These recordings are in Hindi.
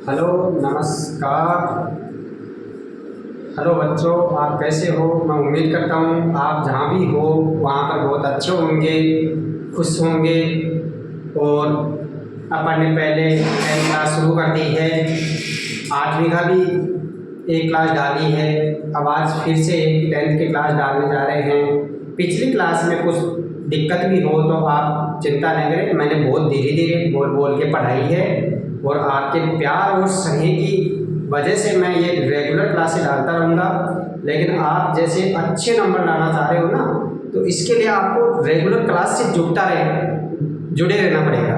हेलो, नमस्कार। हेलो बच्चों, आप कैसे हो? मैं उम्मीद करता हूँ आप जहाँ भी हो वहाँ पर बहुत अच्छे होंगे, खुश होंगे। और अपन ने पहले 10th क्लास शुरू कर दी है, 8वीं का भी एक क्लास डाली है। अब आज फिर से 10th की क्लास डालने जा रहे हैं। पिछली क्लास में कुछ दिक्कत भी हो तो आप चिंता नहीं करें, मैंने बहुत धीरे धीरे बोल बोल के पढ़ाई है और आपके प्यार और स्नेह की वजह से मैं ये रेगुलर क्लासेस डालता रहूँगा। लेकिन आप जैसे अच्छे नंबर लाना चाह रहे हो ना, तो इसके लिए आपको रेगुलर क्लास से जुड़े रहना पड़ेगा।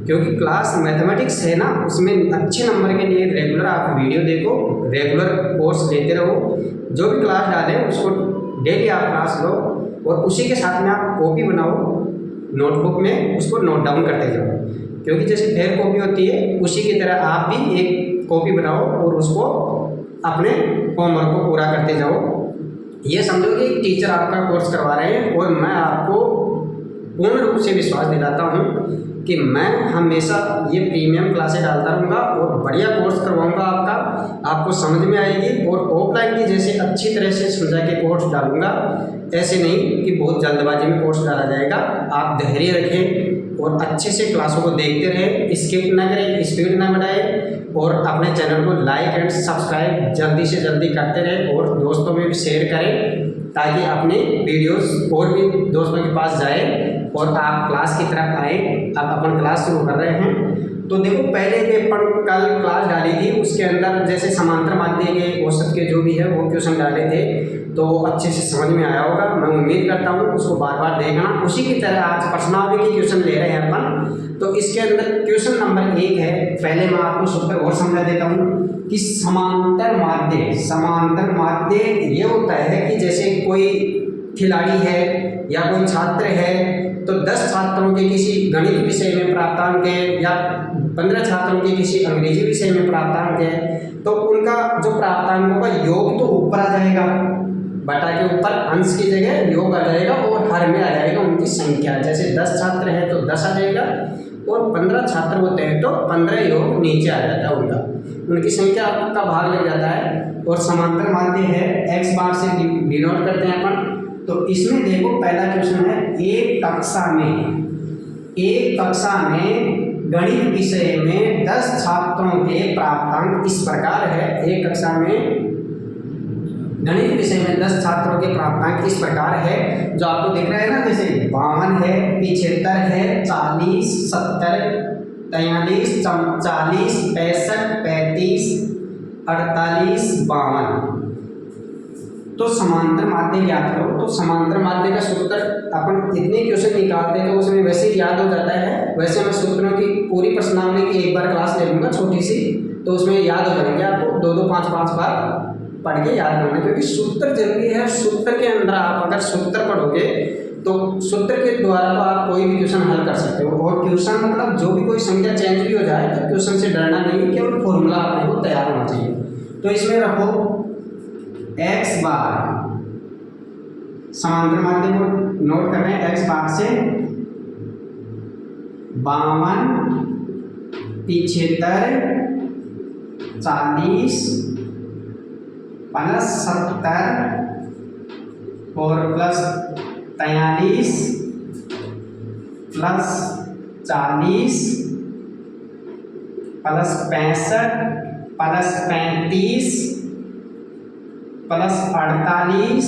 क्योंकि क्लास मैथमेटिक्स है ना, उसमें अच्छे नंबर के लिए रेगुलर आप वीडियो देखो, रेगुलर कोर्स लेते रहो। जो भी क्लास डालें उसको डेली आप क्लास लो और उसी के साथ में आप कॉपी बनाओ, नोटबुक में उसको नोट डाउन करते जाओ। क्योंकि जैसे फेयर कॉपी होती है उसी की तरह आप भी एक कॉपी बनाओ और उसको अपने होमवर्क को पूरा करते जाओ। ये समझो कि टीचर आपका कोर्स करवा रहे हैं और मैं आपको पूर्ण रूप से विश्वास दिलाता हूँ कि मैं हमेशा ये प्रीमियम क्लासेस डालता रहूँगा और बढ़िया कोर्स करवाऊँगा आपको समझ में आएगी। और ऑफलाइन की जैसे अच्छी तरह से समझा के कोर्स डालूँगा, ऐसे नहीं कि बहुत जल्दबाजी में कोर्स डाला जाएगा। आप धैर्य रखें और अच्छे से क्लासों को देखते रहें, स्किप ना करें, स्पीड ना बढ़ाएं और अपने चैनल को लाइक एंड सब्सक्राइब जल्दी से जल्दी करते रहें और दोस्तों में भी शेयर करें ताकि अपने वीडियोस और भी दोस्तों के पास जाए और आप क्लास की तरफ आए। अब अपन क्लास शुरू कर रहे हैं। तो देखो, पहले भी अपन कल क्लास डाली थी, उसके अंदर जैसे समांतर माध्य के औसत के जो भी है वो क्वेश्चन डाले थे, तो अच्छे से समझ में आया होगा। मैं उम्मीद करता हूँ उसको बार बार देखना। उसी की तरह आज पर्सनालिटी के क्वेश्चन ले रहे हैं अपन। तो इसके अंदर क्वेश्चन नंबर 1 है। पहले मैं आपको सूत्र और समझा देता हूँ कि समांतर माध्य ये होता है कि जैसे कोई खिलाड़ी है या कोई छात्र है, तो 10 छात्रों के किसी गणित विषय में प्राप्तांक है या 15 छात्रों के किसी अंग्रेजी विषय में प्राप्तांक है, तो उनका जो प्राप्तांकों का योग तो ऊपर आ जाएगा, बटा के ऊपर अंश की जगह योग आ जाएगा और हर में आ जाएगा उनकी संख्या। जैसे 10 छात्र हैं तो 10 आ जाएगा और 15 छात्र होते हैं तो 15 योग नीचे आ जाता है, उनकी संख्या का भाग लग जाता है। और समांतर माध्य है, x बार से डिनोट करते हैं अपन। तो इसमें देखो पहला क्वेश्चन है, एक कक्षा में गणित विषय में 10 छात्रों के प्राप्तांक इस प्रकार है। एक कक्षा में गणित विषय में 10 छात्रों के प्राप्तांक इस प्रकार है, जो आपको दिख रहा है ना, जैसे 52 है, 75 है, 40, 70, 43, 40, 65, 35, 48, 52। तो समांतर माध्य याद करो। तो समांतर माध्य का सूत्र अपन इतने क्वेश्चन निकालते हैं तो उसमें वैसे ही याद हो जाता है। वैसे मैं सूत्रों की पूरी प्रश्नावली की एक बार क्लास ले लूँगा छोटी सी, तो उसमें याद हो जाएंगे आपको। 2-2, 5-5 बार पढ़ के याद करना, क्योंकि सूत्र जरूरी है। सूत्र के अंदर आप अगर सूत्र पढ़ोगे तो सूत्र के द्वारा तो आप कोई भी क्वेश्चन हल कर सकते हो। और क्वेश्चन मतलब जो भी कोई संख्या चेंज भी हो जाए तो क्वेश्चन से डरना नहीं, केवल फॉर्मूला अपने को तैयार होना चाहिए। तो इसमें रखो x बार, समांतर माध्य को नोट कर रहे हैं। x बार से 52, 75, 40 प्लस 70 और plus 43 plus 40 plus 65 plus 35 plus 48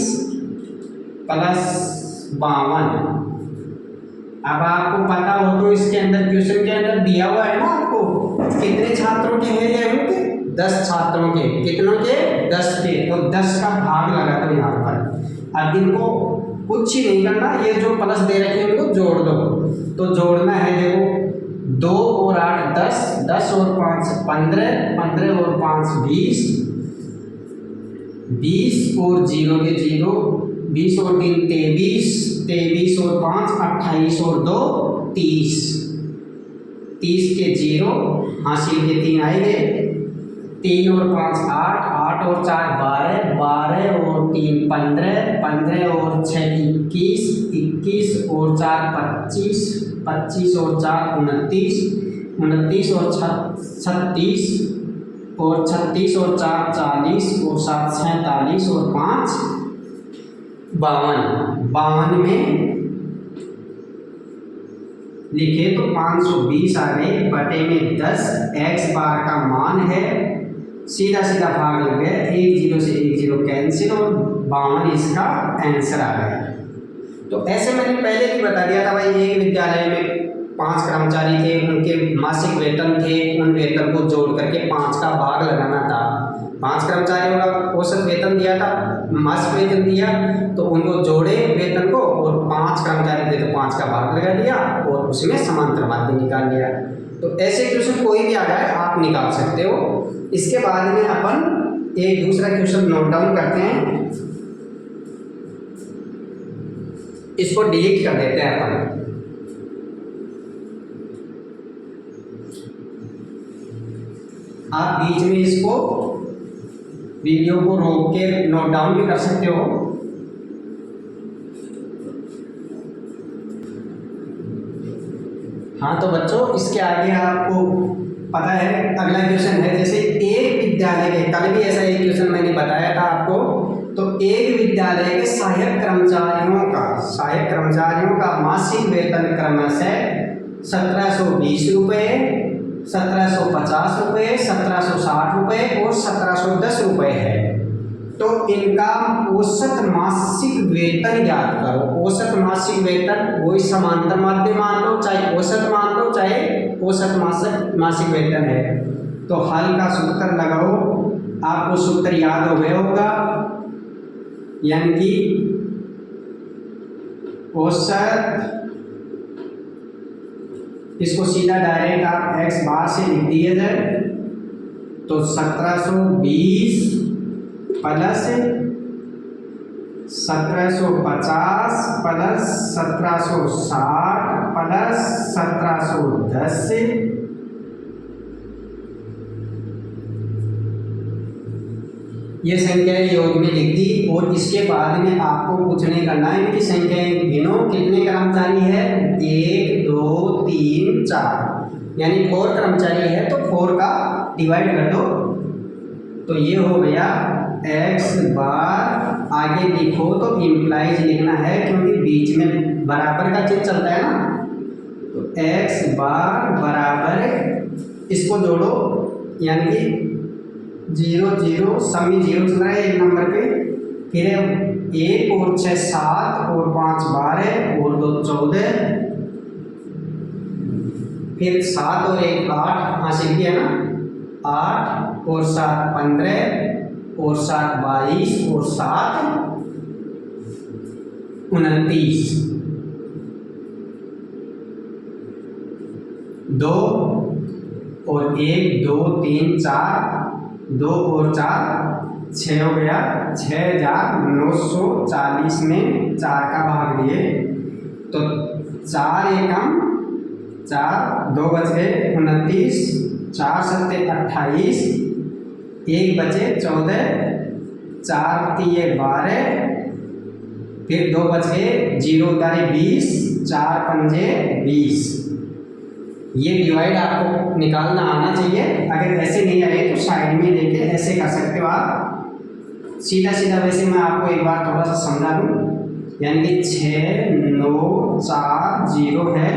plus 52। अब आपको पता हो तो इसके अंदर क्वेश्चन के अंदर दिया हुआ है ना आपको, कितने छात्रों के हैं ये होंगे, 10 छात्रों के। कितनों के? 10 के। तो 10 का भाग लगा दो यहाँ पर। अब इनको कुछ ही नहीं करना, ये जो प्लस दे रखे हैं इनको जोड़ दो। तो जोड़ना है, देखो 2 और 8 10, 10 और 5 15, 15 और 5 20, 20 और 0 के 0, 20 और 3 23, 23 और 5 28 और 2 30, 30 के 0, हासिल के 3 आएंगे, 3 और 5 8, 8 और 4 12, 12 और 3 15, 15 और 6 21, 21 और 4 25, 25 और 4 29, 29 और 36, और 36 और 4 40 और 7 47 और 5 52। 52 में लिखे तो 520 आ गए, बटे में 10। x बार का मान है, सीधा सीधा भाग लग गया, 1 0 से 1 0 कैंसिल और 52 इसका आंसर आ गया। तो ऐसे मैंने पहले भी बता दिया था भाई, एक विद्यालय में 5 कर्मचारी थे, उनके मासिक वेतन थे, उन वेतन को जोड़ करके 5 का भाग लगाना था। 5 कर्मचारियों का औसत वेतन दिया था, मासिक वेतन दिया, तो उनको जोड़े वेतन को और 5 कर्मचारी थे तो 5 का भाग लगा दिया और उसमें समांतर माध्य निकाल लिया। तो ऐसे क्वेश्चन कोई भी आ जाए आप निकाल सकते हो। इसके बाद में अपन एक दूसरा क्वेश्चन नोट डाउन करते हैं, इसको डिलीट कर देते हैं अपन। आप बीच में इसको वीडियो को रोक के नोट डाउन भी कर सकते हो। हाँ तो बच्चों, इसके आगे आपको पता है अगला क्वेश्चन है, जैसे एक विद्यालय के, कल भी ऐसा एक क्वेश्चन मैंने बताया था आपको, तो एक विद्यालय के सहायक कर्मचारियों का मासिक वेतन क्रमशः 1720 रुपये, 1750 रुपये, 1760 रुपये और 1710 रुपये है। तो इनका औसत मासिक वेतन ज्ञात करो। औसत मासिक वेतन वही समांतर माध्य मान लो, चाहे औसत मान लो, चाहे औसत मासिक वेतन है। तो हल का सूत्र लगाओ, आपको सूत्र याद हो गया होगा, यानी कि औसत, इसको सीधा डायरेक्ट आप x बार से लिख दिए जाए तो 1720 प्लस 1750 प्लस 1760 प्लस 1710 ये संख्याएं योग में लिख दी। और इसके बाद में आपको पूछने करना है इनकी संख्याएं गिनो, कितने कर्मचारी है, 1 2 3 4, यानी 4 कर्मचारी है तो 4 का डिवाइड कर दो, तो ये हो गया x बार। आगे लिखो तो इम्प्लाइज लिखना है क्योंकि बीच में बराबर का चिन्ह चलता है ना, तो x बार बराबर, इसको जोड़ो, यानी कि 0 0 समी 0 चल रहा है एक नंबर पे, फिर 1 और 6 7 और 5 12 और 2 14, फिर 7 और 1 8, हाँ सीख दिया ना, 8 और 7 15 और 7 22 और 7 29, 2 और 1 2 3 4, 2 और 4 6 हो गया, 6940 में 4 का भाग दिए तो 4 एकम 4, 2 बच गए 29, 4 सत्ते 28, 1 बचे 14, 4 तिये 12, फिर 2 बच गए, 0 उतारे 20, 4 पंजे 20। ये डिवाइड आपको निकालना आना चाहिए, अगर ऐसे नहीं आए तो साइड में लेके ऐसे कर सकते हो आप सीधा सीधा। वैसे मैं आपको एक बार थोड़ा सा समझा दूँ, यानी कि 6 9 4 0 है,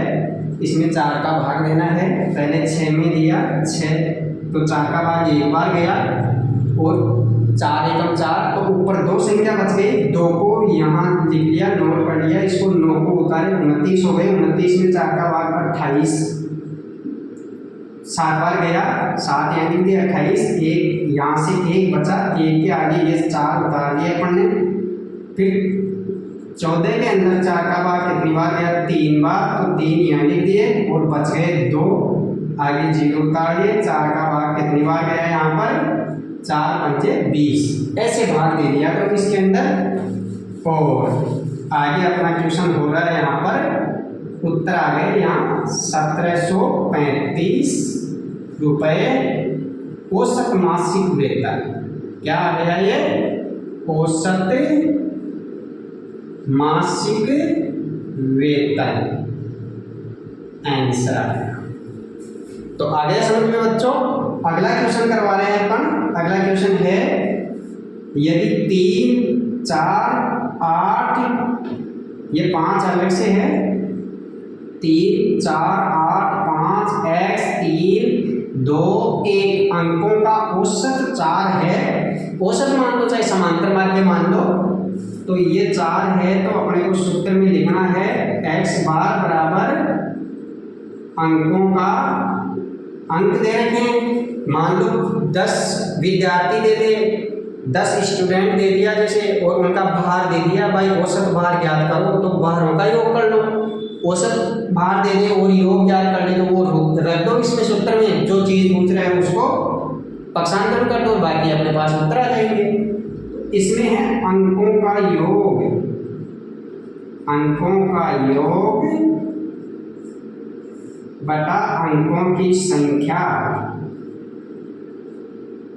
इसमें 4 का भाग लेना है। पहले 6 में दिया 6 तो 4 का भाग एक बार गया और 4 एकम 4, तो ऊपर 2 संख्या बच गई, 2 को यहाँ लिख लिया, नोट कर लिया, इसको 9 को उतारे 29 हो गए, 29 में 4 का भाग 28, 7 बार गया 7 यहाँ लिख दिया 28, एक यहाँ से 1 बचा, 1 के आगे ये 4 उतार दिया अपन ने, फिर 14 के अंदर 4 का भाग कितनी बार गया, 3 बार, तो 3 यहाँ लिख दिए और बच गए 2, आगे 0 उतार दिए, 4 का भाग कितनी बार गया यहाँ पर, 4 पंजे 20, ऐसे भाग दे दिया तो इसके अंदर। और आगे अपना क्वेश्चन हो रहा है यहाँ पर, उत्तर आ गए यहाँ 1735 रुपये औसत मासिक वेतन। क्या आ गया ये, औसत मासिक वेतन आंसर। तो आ गया समझ में बच्चों। अगला क्वेश्चन करवा रहे हैं अपन। अगला क्वेश्चन है यदि 3, 4, 8 ये 5 अलग से है, 3, 4, 8, 5 x 3, 2, 1 अंकों का औसत 4 है। औसत मान लो चाहे समांतर माध्य मान लो। तो ये 4 है तो अपने को सूत्र में लिखना है x बार बराबर अंकों का अंक दे रखे हैं। मान लो 10 विद्यार्थी दे दे, 10 स्टूडेंट दे दिया जैसे, और उनका भार दे दिया, भाई औसत भार ज्ञात करो, तो भारों का योग कर लो। औसत भार दे दे और योग ज्ञात कर ले तो वो रख दो इसमें सूत्र में, जो चीज़ पूछ रहे हैं उसको पक्षांतर कर दो, बाकी अपने पास उत्तर आ जाएंगे। इसमें है अंकों का योग, अंकों का योग बटा अंकों की संख्या,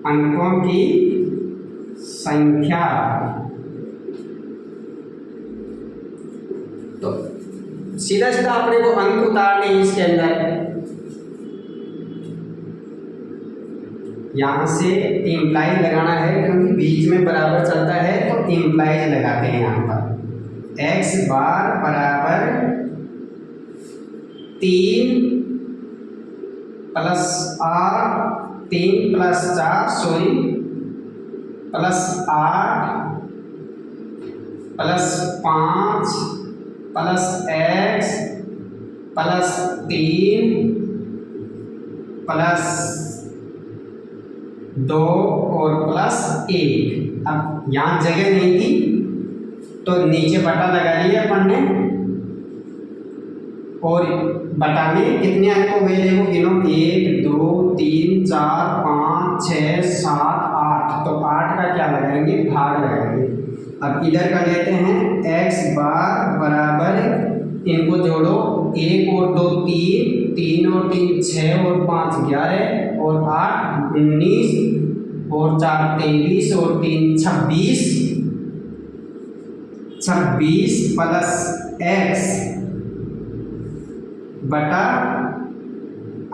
अंकों की संख्या। तो सीधा सीधा अपने को अंक उतारने इसके अंदर, यहां से इम्प्लाइज लगाना है क्योंकि बीच में बराबर चलता है तो इम्प्लाइज लगाते हैं यहां पर। x बार बराबर 3 plus 8, 3 plus 4 plus 8 plus 5 plus x plus 3 plus 2 और प्लस 1। अब यहाँ जगह नहीं थी तो नीचे बटा लगा लिया अपन ने, और बटा में कितने अंक हो गए देखो गिनो, 1 2 3 4 5 6 7 8। तो 8 का क्या लगाएंगे, भाग लगाएंगे। अब इधर कर लेते हैं x बार बराबर, इनको जोड़ो, 1 और 2 3, 3 और 3 6 और 5 11 और 8 19 और 4 23 और 3 26, 26 प्लस x बटा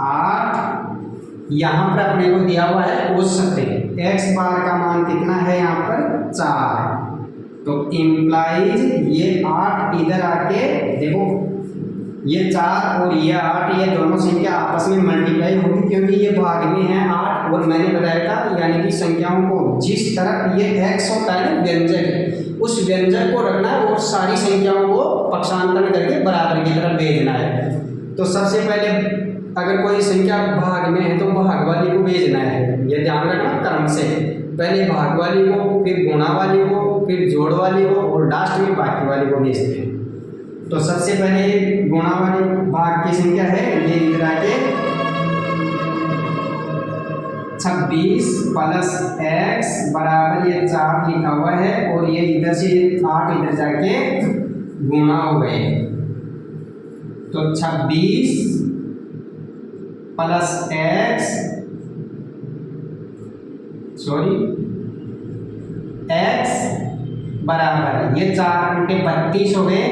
8। यहाँ पर अपने को दिया हुआ है औसत, x बार का मान कितना है यहाँ पर 4। तो इम्प्लाइज ये 8 इधर आके देखो, ये 4 और ये 8 ये दोनों संख्या आपस में मल्टीप्लाई होगी क्योंकि ये भाग में है 8। और मैंने बताया था यानी कि संख्याओं को जिस तरफ ये x होता है व्यंजक, उस व्यंजक को रखना है और सारी संख्याओं को पक्षांतर करके बराबर की तरफ भेजना है। तो सबसे पहले अगर कोई संख्या भाग में है तो भाग वाली को भेजना है, ये ध्यान रखना क्रम से, पहले भाग वाली को, फिर गुणा वाली को, फिर जोड़ वाली को, और लास्ट में बाकी वाली को भेजते हैं। तो सबसे पहले गुणा वाली भाग की संख्या है ये इधर आके 26 प्लस x बराबर ये 4 लिखा हुआ है, और ये इधर से 8 इधर जाके गुणा हो गए। तो 26 प्लस x x बराबर ये 4 घंटे 32 हो गए,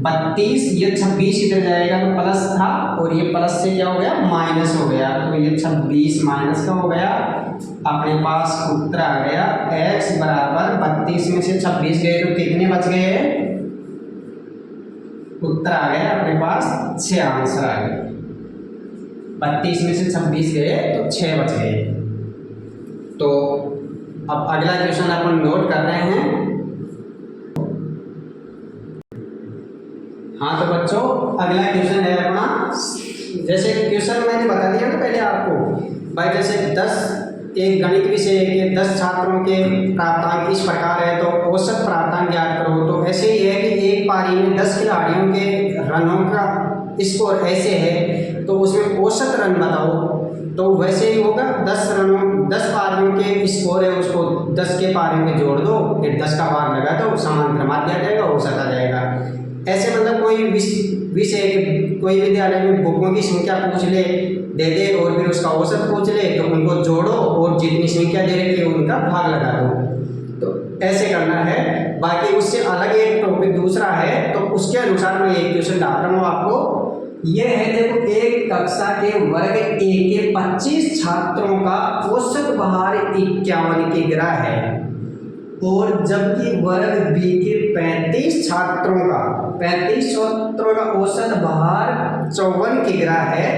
32 ये 26 इधर जाएगा तो प्लस था, और ये प्लस से क्या हो गया माइनस हो गया, तो ये 26 माइनस का हो गया। अपने पास उत्तर आ गया x बराबर 32 में से 26 गए तो कितने बच गए, उत्तर आ गया अपने पास 6 आंसर आ गए। 32 में से 26 गए तो 6 बच गए। तो अब अगला क्वेश्चन अपन नोट कर रहे हैं। हाँ तो बच्चों अगला क्वेश्चन है अपना, जैसे क्वेश्चन मैंने बता दिया ना पहले आपको, भाई जैसे 10 एक गणित विषय के 10 छात्रों के प्राप्तांक इस प्रकार है तो औसत प्राप्तांक ज्ञात करो। तो ऐसे ही है कि एक पारी में 10 खिलाड़ियों के रनों का स्कोर ऐसे है तो उसमें औसत रन बताओ। तो वैसे ही होगा, 10 पारियों के स्कोर है उसको 10 के पारियों में जोड़ दो, फिर 10 का भाग लगा दो, समांतर माध्य आ जाएगा, औसत आ जाएगा। ऐसे मतलब कोई विषय कोई विद्यालय में बुकों की संख्या पूछ ले दे दे और फिर उसका औसत पूछ ले तो उनको जोड़ो और जितनी संख्या दे रखी है उनका भाग लगा दो। तो ऐसे करना है। बाकी उससे अलग एक टॉपिक दूसरा है तो उसके अनुसार मैं एक क्वेश्चन डाल रहा हूँ आपको। ये है देखो एक कक्षा के वर्ग ए के 25 छात्रों का औसत भार 51 किग्रा है, और जबकि वर्ग बी के 35 छात्रों का औसत भार 54 किग्रा है।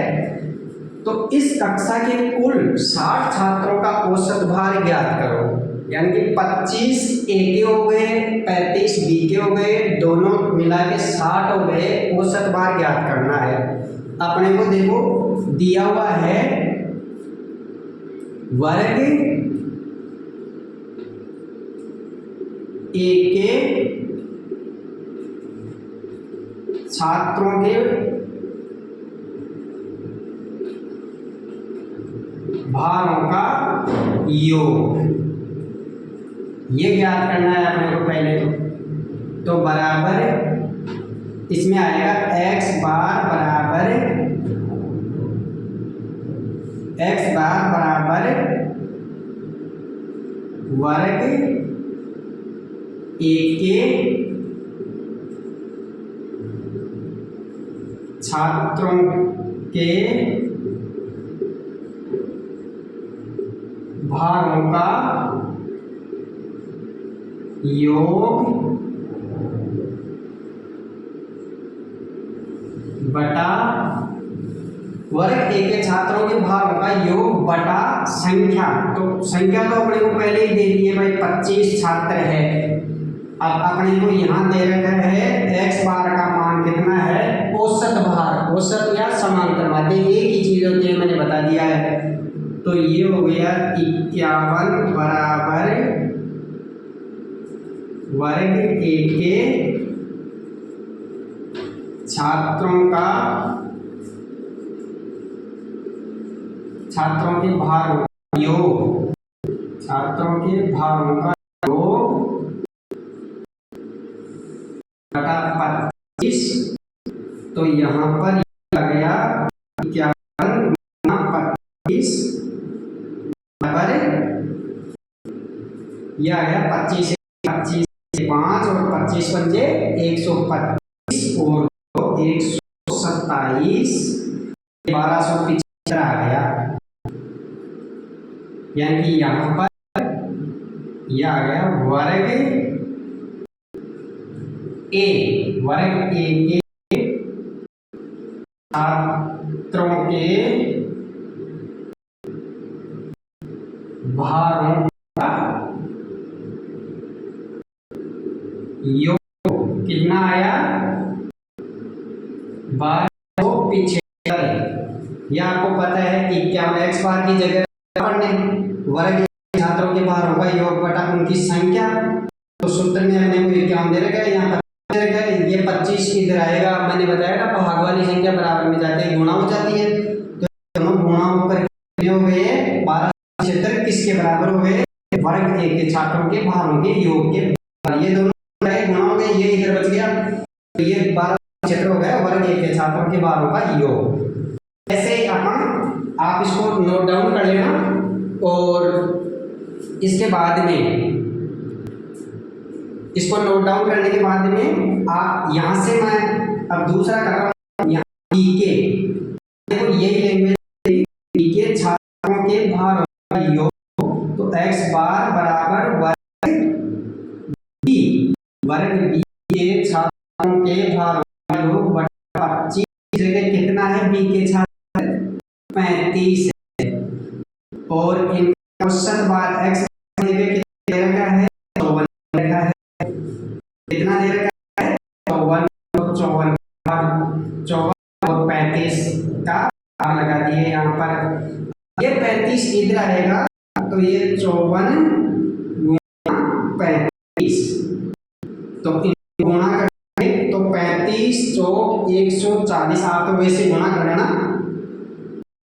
तो इस कक्षा के कुल 60 छात्रों का औसत भार ज्ञात करो। यानी कि 25 ए के हो गए, 35 बी के हो गए, दोनों मिला के 60 हो गए, औसत भार ज्ञात करना है। अपने को देखो दिया हुआ है वर्ग ए के छात्रों के भारों का योग, ये ज्ञात करना है अपने को पहले। तो बराबर इसमें आएगा x बार बराबर वर्ग ए के छात्रों के भारों का योग बटा वर्ग ए के छात्रों के भारों का योग बटा संख्या। तो संख्या तो अपने को पहले ही दे दी है भाई, 25 छात्र है। अब अपने को यहाँ दे रखा है x बार का मान कितना है, औसत भार, औसत या समांतर माध्य एक ही चीज होती है, मैंने बता दिया है। तो ये हो गया 51 बराबर वर्ग ए के छात्रों के भारों का योग, छात्रों के भारों का योग बटा 25। तो यहाँ पर आ गया 51 गुना 25 बराबर, यह आ गया 25 से 5 और 25 पंजे 125 और 127 1275 आ गया। यानी कि यहाँ पर यह आ गया वर्ग ए के छात्रों के भारों का योग कितना आया, 1275। यह आपको पता है कि क्या x बार की जगह पढ़ने वर्ग के छात्रों के भारों का योग बटा उनकी संख्या। तो सूत्र में हमने को 51 दे रखा है, यहाँ पर दे रखा है, ये 25 इधर आएगा। मैंने बताया ना भाग वाली संख्या बराबर में जाते हैं गुणा हो जाती है। तो दोनों गुणा होकर हो गए 1275, किसके बराबर हो गए, वर्ग ए के छात्रों के भारों के योग के। ये दोनों गुणा हो गए, ये इधर बच गया, तो ये 1275 हो गया वर्ग ए के छात्रों के भारों का योग। ऐसे ही आप इसको नोट डाउन कर लेना, और इसके बाद में इसको नोट डाउन करने के बाद में आप यहाँ से, मैं अब दूसरा कर रहा हूँ, यहाँ के देखो यही लैंग्वेज के छात्रों के भारों का योग। तो x बार बराबर वर्ग बी के छात्रों के भारों का योग बटा 25, जगह कितना है बी के छात्र 35 है, और इनका औसत भार x दे रखा है 54 रखा है, कितना दे रखा है 54 और 35 का भाग लगा दिए यहाँ पर। ये 35 इधर आएगा, तो ये 54 गुना 35, तो गुणा करेंगे तो 35 चौक 140। आप तो वैसे गुणा कर लेना,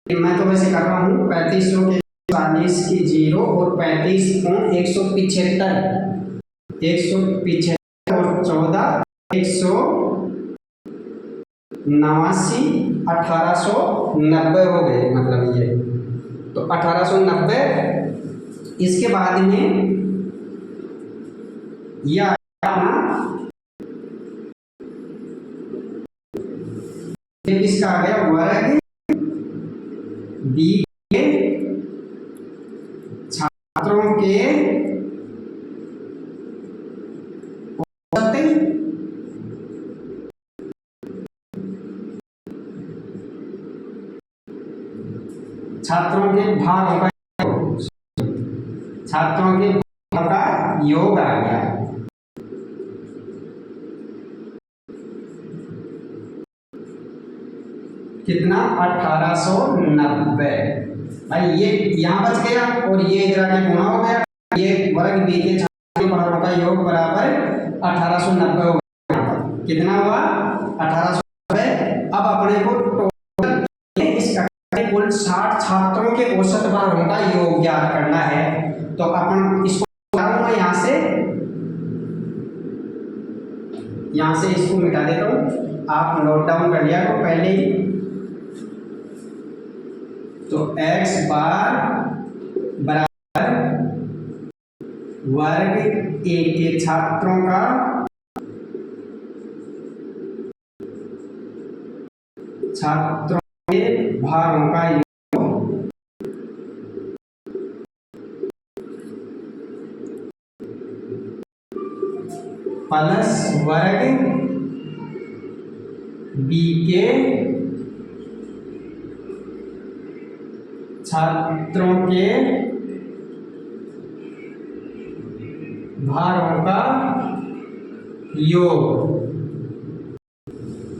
मैं तो वैसे कर रहा हूँ। 35 चौक 140 की 0 और 35 को 175 और 14 189 1890 हो गए, मतलब ये तो 1890। इसके बाद में यह अपना इसका इसका आ गया वर्ग बी के छात्रों के औसत छात्रों के भागों का छात्रों के भागों का योग आ गया। कितना 1890। भाई ये यहाँ बच गया और ये इधर आके गुणा हो गया, ये वर्ग बी के छात्रों के भागों का योग बराबर 1890 हो गया। कितना हुआ 1890। अब अपने को टोटल इस कक्षा के कुल 60 छात्रों के औसत भागों का योग ज्ञात करना है। तो अपन इसको यहाँ से इसको मिटा देता हूँ, आप नोट डाउन कर लिया करो पहले ही। तो x बार बराबर वर्ग ए के छात्रों का छात्रों के भागों का योग प्लस वर्ग बी के छात्रों के भारों का योग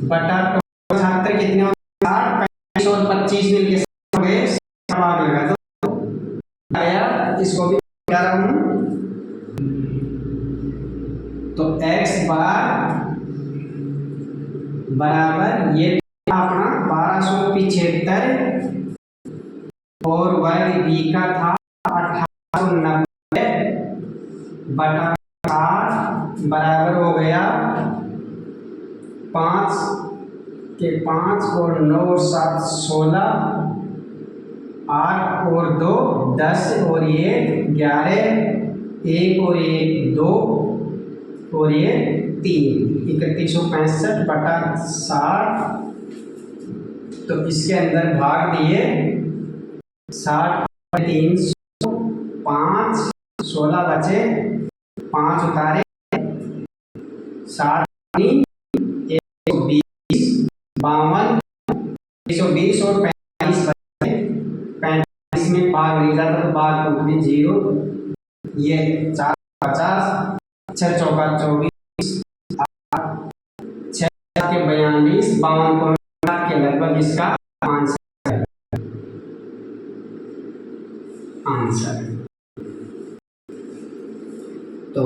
बटा टोटल छात्र कितने हो गए 60, 35 और 25 मिलके हो गए 60 भाग लगा दो आया। इसको भी क्या रहा हूं, तो x बार बराबर ये अपना 1275 और वर्ग बी का था 1890 बटा 60 बराबर हो गया 5 के 5 और 9 और 7 16, 8 और 2 10 और ये 11, 1 और 1 2 और ये 3, 3165 बटा 60। तो इसके अंदर भाग दिए 60 300 5 16 बचे 5 उतारे 60 120 52 120 और 45 बचे 45 में भाग नहीं जाता तो भाग टूट गई 0, ये 4 50 6 चौका 24 6 के 42 52 के लगभग इसका आंसर। तो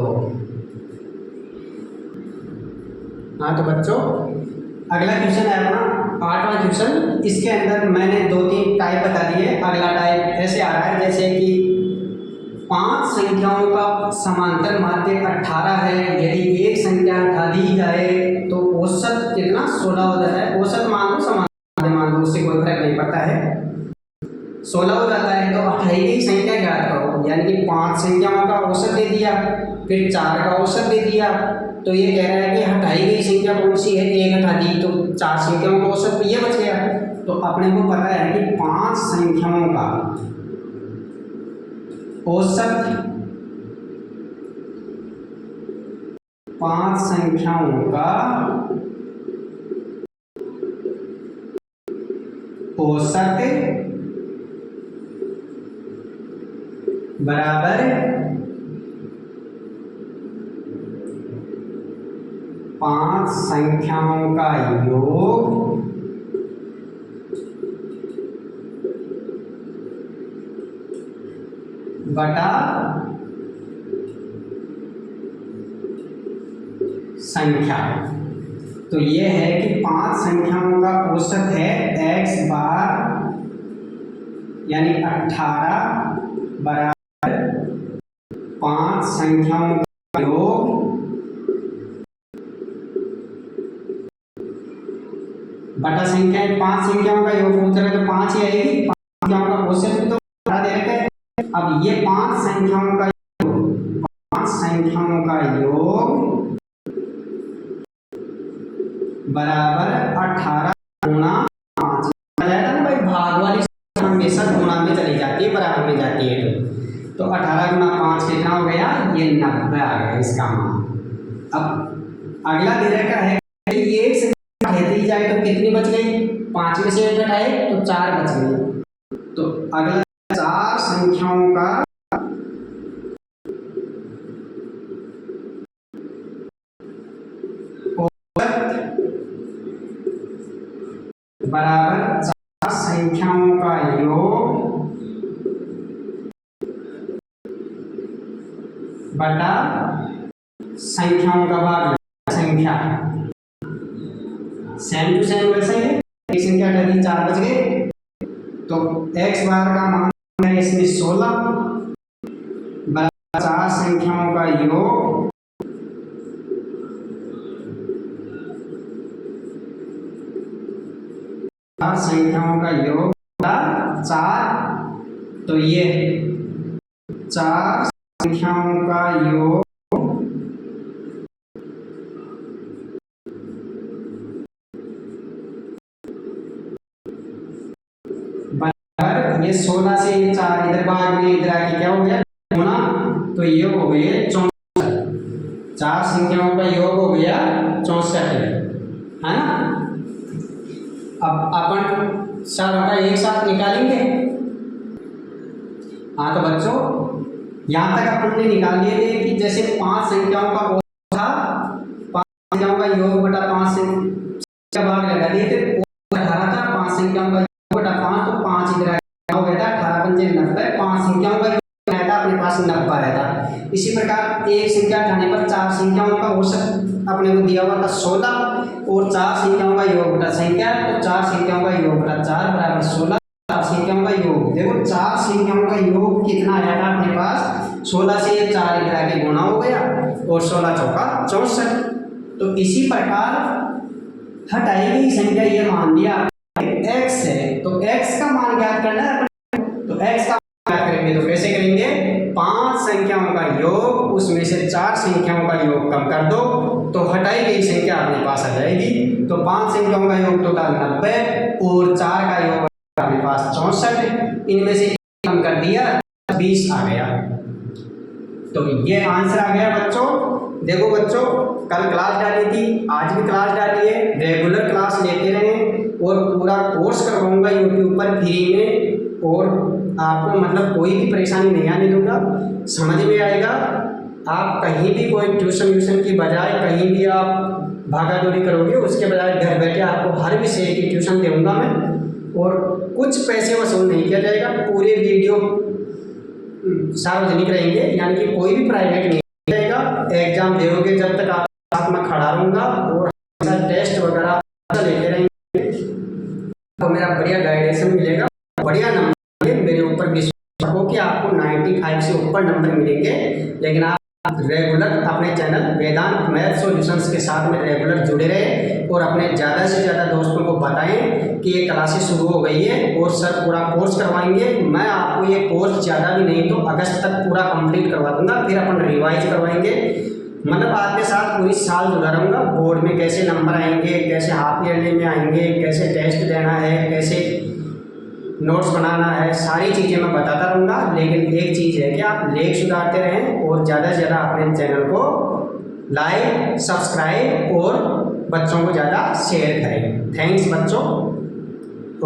हाँ तो बच्चों अगला क्वेश्चन है अपना 8वां क्वेश्चन। इसके अंदर मैंने 2-3 टाइप बता दिए। अगला टाइप ऐसे आ रहा है जैसे कि 5 संख्याओं का समांतर माध्य 18 है, यदि एक संख्या हटा दी जाए तो औसत कितना 16 हो जाता है। औसत मान लो समांतर मान लो, उससे कोई फर्क नहीं पड़ता है, 16 हो जाता है। तो हटाई गई संख्या ज्ञात करो, यानी कि 5 संख्याओं का औसत दे दिया, फिर 4 का औसत दे दिया। तो ये कह रहा है कि हटाई गई संख्या कौन सी है, एक हटा दी तो 4 संख्याओं का औसत ये बच गया। तो अपने को पता है कि 5 संख्याओं का औसत 5 संख्याओं का औसत बराबर 5 संख्याओं का योग बटा संख्या। तो ये है कि 5 संख्याओं का औसत है x बार यानी 18 बराबर 5 संख्याओं का योग बटा संख्या। 5 संख्याओं का योग पूछ रहे तो 5 ही आएगी, 5 संख्याओं का औसत भी तो बता दे रहे थे। अब ये 5 संख्याओं का योग 5 संख्याओं का योग बराबर 18 गुणा 38। तो 18 गुना 5 कितना हो गया, ये 90 आ गया इसका मान। अब अगला दे रखा है कि एक संख्या दी जाए तो कितनी बच गई, 5 में से 1 घटाए तो 4 बच गई। तो अगला 4 संख्याओं का बराबर 4 संख्याओं का योग बटा संख्याओं का भाग संख्या। सेम टू सेम वैसे ही एक संख्या हटा 4 बच गए। तो x बार का मान है इसमें 16 बराबर 4 संख्याओं का योग संख्याओं का योग 4। तो ये 4 संख्याओं का योग बराबर ये 16 से 4 इधर भाग में इधर आके क्या हो गया गुना, तो ये हो गए 64। 4 संख्याओं का योग हो गया 64 है ना। अब अपन सब का एक साथ निकालेंगे। हाँ तो बच्चों यहाँ तक अपन ने निकाल लिए थे कि जैसे 5 संख्याओं का था, 5 संख्याओं का योग बटा 5 से भाग लगा दिए थे, 18 था, 5 संख्याओं का योग बटा 5, तो 5 इधर हो गया था 18 पंजे 90, 5 संख्याओं का योग रहता अपने पास 90 रहता। इसी प्रकार एक संख्या हटाने पर 4 संख्याओं का औसत अपने को दिया हुआ था 16 और 4 संख्याओं का योग बटा संख्या, तो 4 संख्याओं का योग बटा 4 बराबर 16। 4 संख्याओं का योग देखो 4 संख्याओं का योग कितना आया था अपने पास, 16 से ये 4 इधर आके गुणा हो गया और 16 चौका 64। तो इसी प्रकार हटाई गई संख्या ये मान लिया x है, तो x का मान ज्ञात करना है। तो x का मान ज्ञात करेंगे तो कैसे करेंगे, 5 संख्याओं का योग उसमें से 4 संख्याओं का योग कम कर दो तो हटाई गई संख्या अपने पास आ जाएगी। तो 5 संख्याओं का योग टोटल 90 और 4 का योग अपने पास 64, इनमें से कम कर दिया 20 आ गया। तो ये आंसर आ गया बच्चों। देखो बच्चों कल क्लास डाली थी, आज भी क्लास डाली है, रेगुलर क्लास लेते रहें और पूरा कोर्स करवाऊंगा यूट्यूब पर फ्री में, और आपको मतलब कोई भी परेशानी नहीं आने दूंगा, समझ में आएगा। आप कहीं भी कोई ट्यूशन की बजाय कहीं भी आप भागा दौड़ी करोगे, उसके बजाय घर बैठे आपको हर विषय की ट्यूशन दूंगा मैं, और कुछ पैसे वसूल नहीं किया जाएगा। पूरे वीडियो सार्वजनिक रहेंगे, यानी कि कोई भी प्राइवेट नहीं रहेगा। एग्जाम दोगे जब तक आप साथ में खड़ा रहूँगा और टेस्ट वगैरह लेते रहेंगे, तो मेरा बढ़िया गाइडेंस मिलेगा, बढ़िया नंबर मेरे ऊपर विश्वास रखो कि आपको 95 से ऊपर नंबर मिलेंगे। लेकिन आप रेगुलर अपने चैनल वेदांत मैथ सॉल्यूशंस के साथ में रेगुलर जुड़े रहे और अपने ज़्यादा से ज़्यादा दोस्तों को बताएं कि ये क्लासेस शुरू हो गई है और सर पूरा कोर्स करवाएंगे। मैं आपको ये कोर्स ज़्यादा भी नहीं तो अगस्त तक पूरा कंप्लीट करवा दूंगा, फिर अपन रिवाइज करवाएंगे। मतलब आपके साथ पूरी साल जुड़ा रहूँगा। बोर्ड में कैसे नंबर आएंगे, कैसे हाफ ईयरली में आएंगे, कैसे टेस्ट देना है, कैसे नोट्स बनाना है, सारी चीज़ें मैं बताता रहूँगा। लेकिन एक चीज़ है कि आप लेख सुधारते रहें और ज़्यादा से ज़्यादा अपने चैनल को लाइक, सब्सक्राइब और बच्चों को ज़्यादा शेयर करें। थैंक्स बच्चों।